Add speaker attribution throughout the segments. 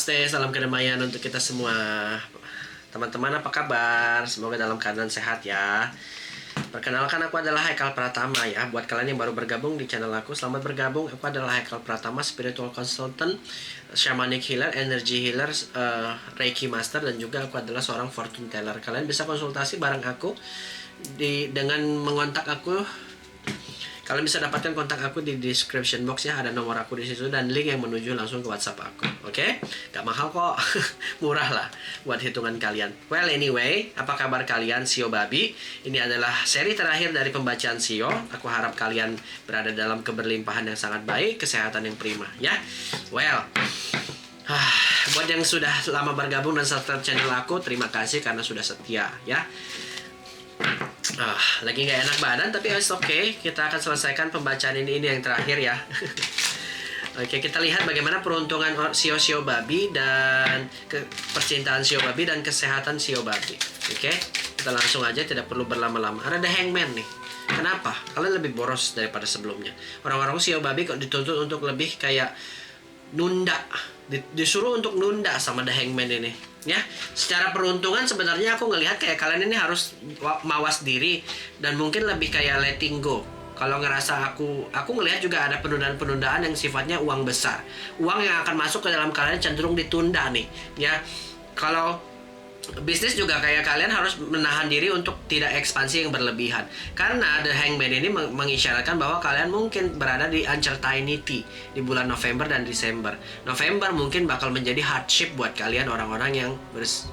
Speaker 1: Namaste, salam kedamaian untuk kita semua. Teman-teman apa kabar? Semoga dalam keadaan sehat ya. Perkenalkan, aku adalah Haikal Pratama ya. Buat kalian yang baru bergabung di channel aku, selamat bergabung. Aku adalah Haikal Pratama, spiritual consultant, shamanic healer, energy healer, reiki master, dan juga aku adalah seorang fortune teller. Kalian bisa konsultasi bareng aku dengan mengontak aku. Kalian bisa dapatkan kontak aku di description box ya, ada nomor aku di situ dan link yang menuju langsung ke WhatsApp aku. Oke? Gak mahal kok. Murah lah buat hitungan kalian. Well, anyway, apa kabar kalian Sio Babi? Ini adalah seri terakhir dari pembacaan Sio. Aku harap kalian berada dalam keberlimpahan yang sangat baik, kesehatan yang prima ya. Well, buat yang sudah lama bergabung dan subscribe channel aku, terima kasih karena sudah setia ya. Lagi nggak enak badan tapi it's okay. Kita akan selesaikan pembacaan ini yang terakhir ya. Oke, kita lihat bagaimana peruntungan Sio Babi dan percintaan Sio Babi dan kesehatan Sio Babi. Oke, kita langsung aja, tidak perlu berlama-lama. Ada The Hangman nih. Kenapa? Kalian lebih boros daripada sebelumnya. Orang-orang Sio Babi kok dituntut untuk lebih kayak nunda, disuruh untuk nunda sama The Hangman ini ya. Secara peruntungan sebenarnya aku ngelihat kayak kalian ini harus mawas diri dan mungkin lebih kayak letting go. Kalau ngerasa aku ngelihat juga ada penundaan-penundaan yang sifatnya uang besar, uang yang akan masuk ke dalam kalian cenderung ditunda nih ya. Kalau bisnis juga kayak kalian harus menahan diri untuk tidak ekspansi yang berlebihan, karena The Hangman ini mengisyaratkan bahwa kalian mungkin berada di uncertainty di bulan November dan Desember. November mungkin bakal menjadi hardship buat kalian orang-orang yang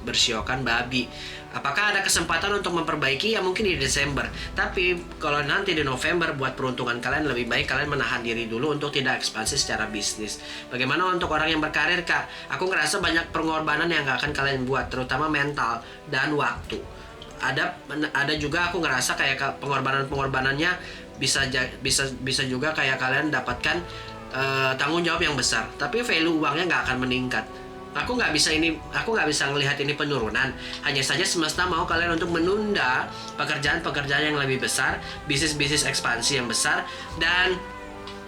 Speaker 1: bersiokan babi. Apakah ada kesempatan untuk memperbaiki? Ya mungkin di Desember. Tapi kalau nanti di November buat peruntungan kalian lebih baik kalian menahan diri dulu untuk tidak ekspansi secara bisnis. Bagaimana untuk orang yang berkarir, Kak? Aku ngerasa banyak pengorbanan yang gak akan kalian buat, terutama mental dan waktu. Ada juga aku ngerasa kayak pengorbanannya bisa juga kayak kalian dapatkan tanggung jawab yang besar, tapi value uangnya nggak akan meningkat. Aku nggak bisa melihat ini penurunan. Hanya saja semesta mau kalian untuk menunda pekerjaan-pekerjaan yang lebih besar, bisnis ekspansi yang besar, dan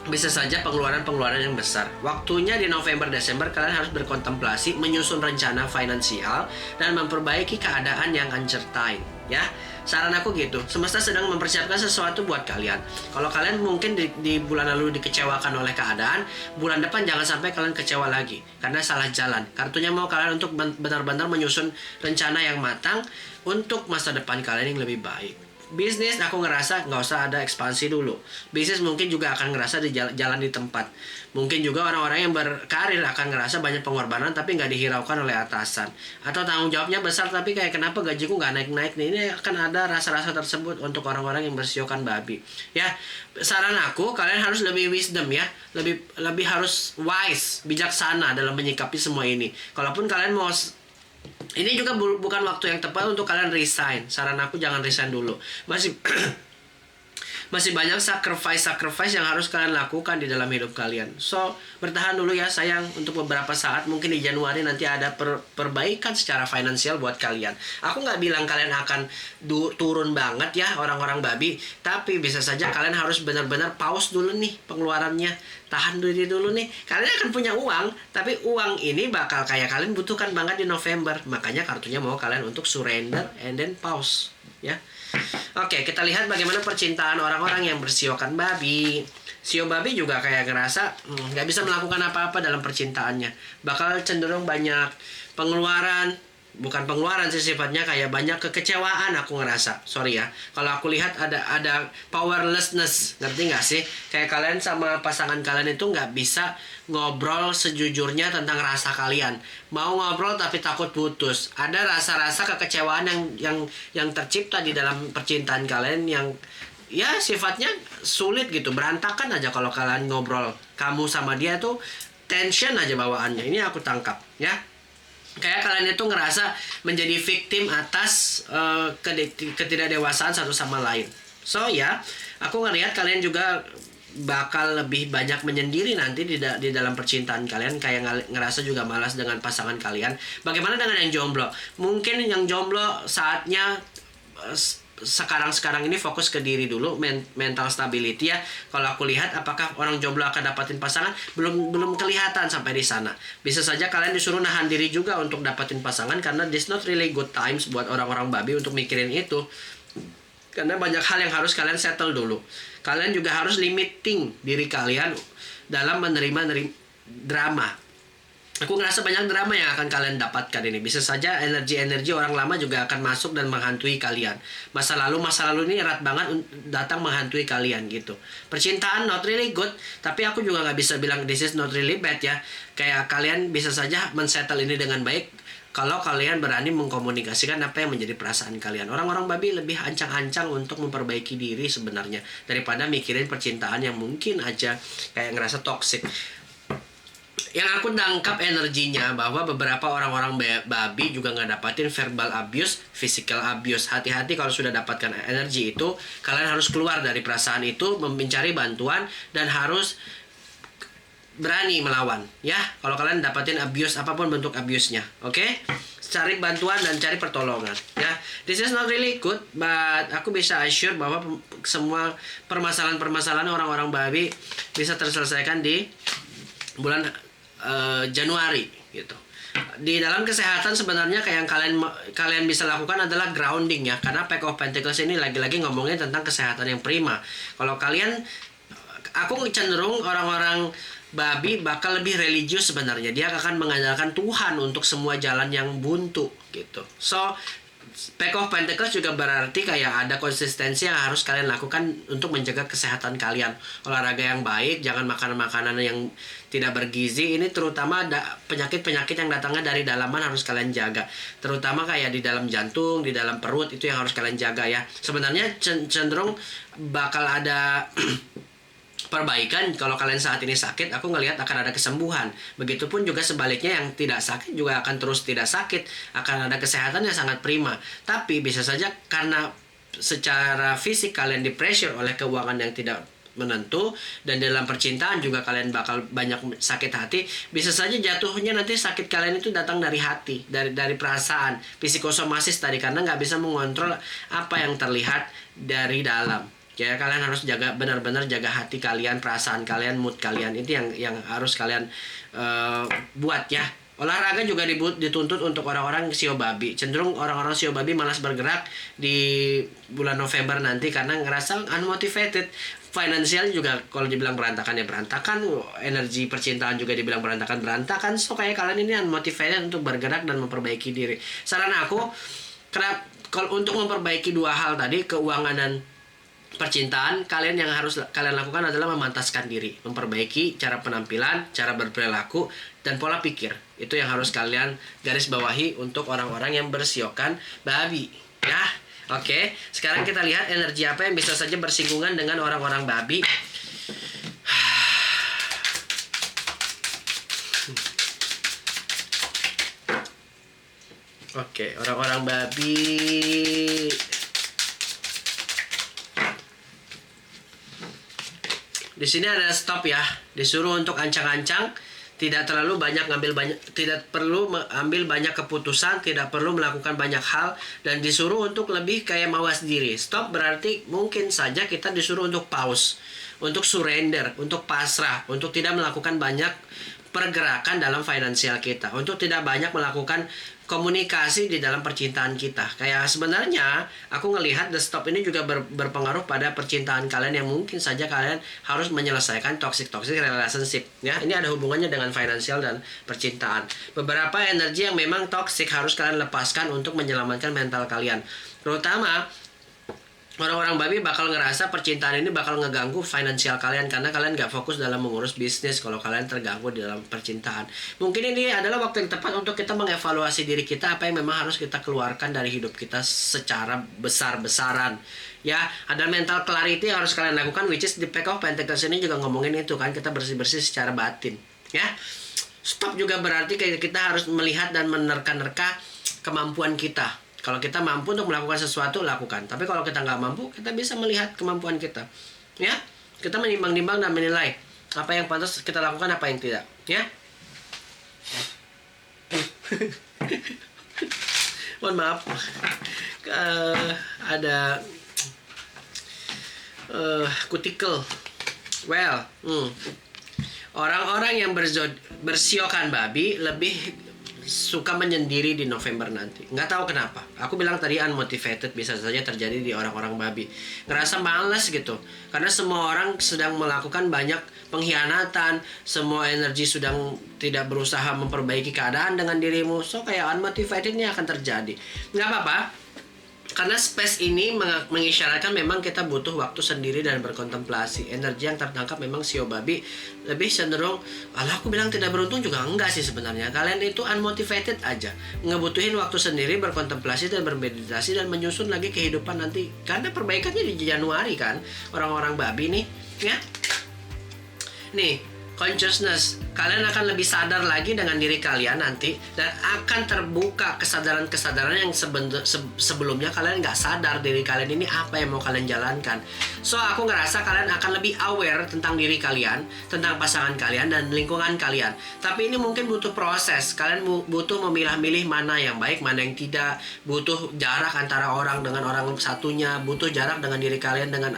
Speaker 1: bisa saja pengeluaran yang besar. Waktunya di November Desember kalian harus berkontemplasi, menyusun rencana finansial dan memperbaiki keadaan yang uncertain ya. Saran aku gitu, semesta sedang mempersiapkan sesuatu buat kalian. Kalau kalian mungkin di bulan lalu dikecewakan oleh keadaan, bulan depan jangan sampai kalian kecewa lagi karena salah jalan. Kartunya mau kalian untuk benar-benar menyusun rencana yang matang untuk masa depan kalian yang lebih baik. Bisnis aku ngerasa nggak usah ada ekspansi dulu. Bisnis mungkin juga akan ngerasa di jalan di tempat. Mungkin juga orang-orang yang berkarir akan ngerasa banyak pengorbanan tapi nggak dihiraukan oleh atasan. Atau tanggung jawabnya besar tapi kayak kenapa gajiku nggak naik-naik nih. Ini akan ada rasa-rasa tersebut untuk orang-orang yang bersiokan babi. Ya, saran aku kalian harus lebih wisdom ya. Lebih harus wise, bijaksana dalam menyikapi semua ini. Kalaupun kalian mau, ini juga bukan waktu yang tepat untuk kalian resign. Saran aku jangan resign dulu. Masih banyak sacrifice yang harus kalian lakukan di dalam hidup kalian. So, bertahan dulu ya sayang untuk beberapa saat. Mungkin di Januari nanti ada perbaikan secara finansial buat kalian. Aku nggak bilang kalian akan turun banget ya orang-orang babi. Tapi bisa saja kalian harus benar-benar pause dulu nih pengeluarannya. Tahan diri dulu nih. Kalian akan punya uang, tapi uang ini bakal kayak kalian butuhkan banget di November. Makanya kartunya mau kalian untuk surrender and then pause ya. Oke, kita lihat bagaimana percintaan orang-orang yang bersiokan babi. Sio Babi juga kayak ngerasa nggak bisa melakukan apa-apa dalam percintaannya. Bakal cenderung banyak pengeluaran. Bukan pengeluaran sih, sifatnya kayak banyak kekecewaan aku ngerasa. Sorry ya, kalau aku lihat ada powerlessness. Ngerti nggak sih? Kayak kalian sama pasangan kalian itu nggak bisa ngobrol sejujurnya tentang rasa kalian. Mau ngobrol tapi takut putus. Ada rasa-rasa kekecewaan yang tercipta di dalam percintaan kalian yang ya sifatnya sulit gitu, berantakan aja kalau kalian ngobrol. Kamu sama dia tuh tension aja bawaannya. Ini aku tangkap ya. Kayak kalian itu ngerasa menjadi victim atas ketidakdewasaan satu sama lain. So ya, aku ngelihat kalian juga bakal lebih banyak menyendiri nanti di dalam percintaan kalian. Kayak ngerasa juga malas dengan pasangan kalian. Bagaimana dengan yang jomblo? Mungkin yang jomblo saatnya sekarang ini fokus ke diri dulu, mental stability ya. Kalau aku lihat apakah orang jomblo akan dapatin pasangan, belum kelihatan sampai di sana. Bisa saja kalian disuruh nahan diri juga untuk dapatin pasangan, karena this not really good times buat orang-orang babi untuk mikirin itu. Karena banyak hal yang harus kalian settle dulu. Kalian juga harus limiting diri kalian dalam menerima drama. Aku ngerasa banyak drama yang akan kalian dapatkan ini. Bisa saja energi-energi orang lama juga akan masuk dan menghantui kalian. Masa lalu ini erat banget datang menghantui kalian gitu. Percintaan not really good, tapi aku juga nggak bisa bilang this is not really bad ya. Kayak kalian bisa saja men-settle ini dengan baik kalau kalian berani mengkomunikasikan apa yang menjadi perasaan kalian. Orang-orang babi lebih ancang-ancang untuk memperbaiki diri sebenarnya, daripada mikirin percintaan yang mungkin aja kayak ngerasa toxic. Yang aku tangkap energinya bahwa beberapa orang-orang babi juga nggak dapatin verbal abuse, physical abuse. Hati-hati kalau sudah dapatkan energi itu, kalian harus keluar dari perasaan itu, mencari bantuan, dan harus berani melawan ya. Kalau kalian dapatin abuse, apapun bentuk abuse-nya, oke? Cari bantuan dan cari pertolongan ya. This is not really good, but aku bisa assure bahwa semua permasalahan orang-orang babi bisa terselesaikan di bulan Januari gitu. Di dalam kesehatan sebenarnya kayak yang kalian bisa lakukan adalah grounding ya, karena Pack of Pentacles ini lagi-lagi ngomongnya tentang kesehatan yang prima. Kalau kalian, aku cenderung orang-orang babi bakal lebih religius sebenarnya. Dia akan mengandalkan Tuhan untuk semua jalan yang buntu gitu. So Pack of Pentacles juga berarti kayak ada konsistensi yang harus kalian lakukan untuk menjaga kesehatan kalian. Olahraga yang baik, jangan makan makanan yang tidak bergizi. Ini terutama penyakit-penyakit yang datangnya dari dalaman harus kalian jaga. Terutama kayak di dalam jantung, di dalam perut, itu yang harus kalian jaga ya. Sebenarnya cenderung bakal ada perbaikan. Kalau kalian saat ini sakit, aku ngelihat akan ada kesembuhan. Begitupun juga sebaliknya, yang tidak sakit juga akan terus tidak sakit, akan ada kesehatan yang sangat prima. Tapi bisa saja karena secara fisik kalian di pressure oleh keuangan yang tidak menentu, dan dalam percintaan juga kalian bakal banyak sakit hati. Bisa saja jatuhnya nanti sakit kalian itu datang dari hati, dari perasaan, psikosomasis tadi, karena nggak bisa mengontrol apa yang terlihat dari dalam. Ya, kalian harus benar-benar jaga hati kalian, perasaan kalian, mood kalian. Itu yang harus kalian buat ya. Olahraga juga dituntut untuk orang-orang sio babi. Cenderung orang-orang sio babi malas bergerak di bulan November nanti karena ngerasa unmotivated. Finansial juga kalau dibilang berantakan ya berantakan. Energi percintaan juga dibilang berantakan. So kayak kalian ini unmotivated untuk bergerak dan memperbaiki diri. Saran aku, kalau untuk memperbaiki dua hal tadi, keuangan dan percintaan, kalian yang harus kalian lakukan adalah memantaskan diri, memperbaiki cara penampilan, cara berperilaku, dan pola pikir. Itu yang harus kalian garis bawahi untuk orang-orang yang bersiokan babi ya. Oke, sekarang kita lihat energi apa yang bisa saja bersinggungan dengan orang-orang babi. Oke, orang-orang babi. Di sini ada stop ya, disuruh untuk ancang-ancang, tidak perlu mengambil banyak keputusan, tidak perlu melakukan banyak hal, dan disuruh untuk lebih kayak mawas diri. Stop berarti mungkin saja kita disuruh untuk pause, untuk surrender, untuk pasrah, untuk tidak melakukan banyak pergerakan dalam finansial kita, untuk tidak banyak melakukan komunikasi di dalam percintaan kita. Kayak sebenarnya aku ngelihat the stop ini juga berpengaruh pada percintaan kalian, yang mungkin saja kalian harus menyelesaikan toxic relationship ya. Ini ada hubungannya dengan finansial dan percintaan. Beberapa energi yang memang toxic harus kalian lepaskan untuk menyelamatkan mental kalian. Terutama orang-orang babi bakal ngerasa percintaan ini bakal ngeganggu finansial kalian, karena kalian gak fokus dalam mengurus bisnis kalau kalian terganggu di dalam percintaan. Mungkin ini adalah waktu yang tepat untuk kita mengevaluasi diri kita, apa yang memang harus kita keluarkan dari hidup kita secara besar-besaran. Ya, ada mental clarity yang harus kalian lakukan, which is di Pack of Pentacles ini juga ngomongin itu kan, kita bersih-bersih secara batin. Ya, stop juga berarti kita harus melihat dan menerka-nerka kemampuan kita. Kalau kita mampu untuk melakukan sesuatu, lakukan. Tapi kalau kita nggak mampu, kita bisa melihat kemampuan kita. Ya, kita menimbang-nimbang dan menilai apa yang pantas kita lakukan, apa yang tidak. Ya. Mohon maaf. Ada kutikel. Well, orang-orang yang bersiokan babi lebih suka menyendiri di November nanti. Nggak tahu kenapa. Aku bilang tadi unmotivated bisa saja terjadi di orang-orang babi. Ngerasa males gitu. Karena semua orang sedang melakukan banyak pengkhianatan. Semua energi sedang tidak berusaha memperbaiki keadaan dengan dirimu. So kayak unmotivated ini akan terjadi. Nggak apa-apa. Karena space ini mengisyaratkan memang kita butuh waktu sendiri dan berkontemplasi. Energi yang tertangkap memang sio babi lebih cenderung, alah aku bilang tidak beruntung juga enggak sih sebenarnya. Kalian itu unmotivated aja. Ngebutuhin waktu sendiri berkontemplasi dan bermeditasi dan menyusun lagi kehidupan nanti. Karena perbaikannya di Januari kan. Orang-orang babi nih, ya. Nih, consciousness, kalian akan lebih sadar lagi dengan diri kalian nanti dan akan terbuka kesadaran-kesadaran yang sebelumnya kalian nggak sadar diri kalian ini apa yang mau kalian jalankan. So aku ngerasa kalian akan lebih aware tentang diri kalian, tentang pasangan kalian dan lingkungan kalian. Tapi ini mungkin butuh proses. Kalian butuh memilah-milih mana yang baik, mana yang tidak. Butuh jarak antara orang dengan orang satunya. Butuh jarak dengan diri kalian dengan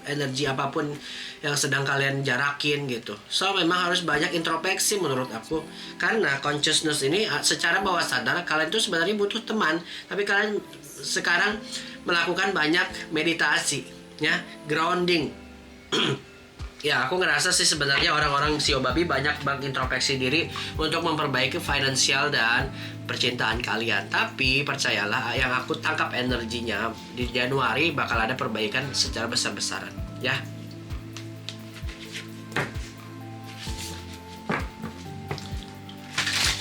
Speaker 1: energi apapun yang sedang kalian jarakin gitu. So memang harus banyak introspeksi menurut aku. Karena consciousness ini secara bawah sadar kalian tuh sebenarnya butuh teman. Tapi kalian sekarang melakukan banyak meditasi, ya, grounding. Ya, aku ngerasa sih sebenarnya orang-orang sio babi banyak introspeksi diri untuk memperbaiki finansial dan percintaan kalian. Tapi percayalah, yang aku tangkap energinya di Januari bakal ada perbaikan secara besar-besaran, ya.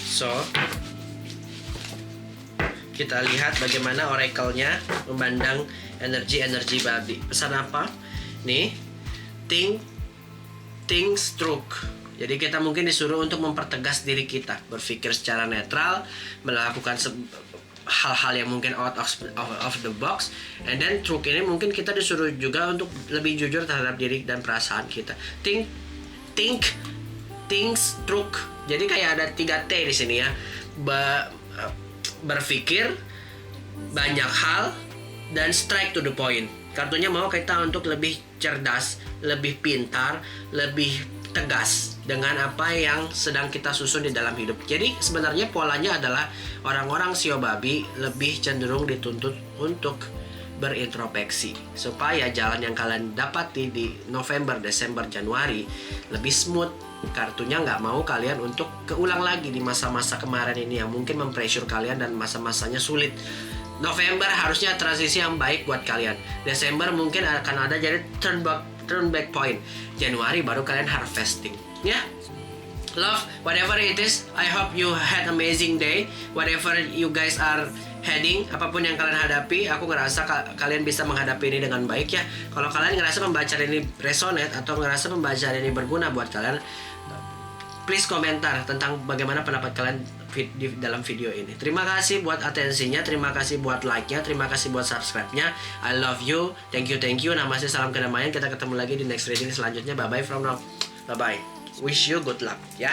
Speaker 1: So, kita lihat bagaimana oracle-nya memandang energi-energi babi. Pesan apa? Nih, think stroke. Jadi kita mungkin disuruh untuk mempertegas diri kita, berpikir secara netral, melakukan hal-hal yang mungkin out of the box. And then stroke ini mungkin kita disuruh juga untuk lebih jujur terhadap diri dan perasaan kita. Think stroke. Jadi kayak ada 3 T di sini ya. Berpikir banyak hal dan strike to the point. Kartunya mau kita untuk lebih cerdas, lebih pintar, lebih tegas dengan apa yang sedang kita susun di dalam hidup. Jadi sebenarnya polanya adalah orang-orang sio babi lebih cenderung dituntut untuk berintrospeksi supaya jalan yang kalian dapati di November, Desember, Januari lebih smooth. Kartunya nggak mau kalian untuk keulang lagi di masa-masa kemarin ini yang mungkin mempressure kalian dan masa-masanya sulit. November harusnya transisi yang baik buat kalian. Desember mungkin akan ada jadi turn back point. Januari baru kalian harvesting, ya. Love, whatever it is, I hope you had amazing day. Whatever you guys are heading, apapun yang kalian hadapi, aku ngerasa kalian bisa menghadapi ini dengan baik, ya. Kalau kalian ngerasa pembacaan ini resonate atau ngerasa pembacaan ini berguna buat kalian, please komentar tentang bagaimana pendapat kalian di dalam video ini. Terima kasih buat atensinya, terima kasih buat like-nya, terima kasih buat subscribe-nya. I love you, thank you. Namaste, salam kedamaian. Kita ketemu lagi di next reading selanjutnya. Bye-bye from now. Bye-bye. Wish you good luck, ya.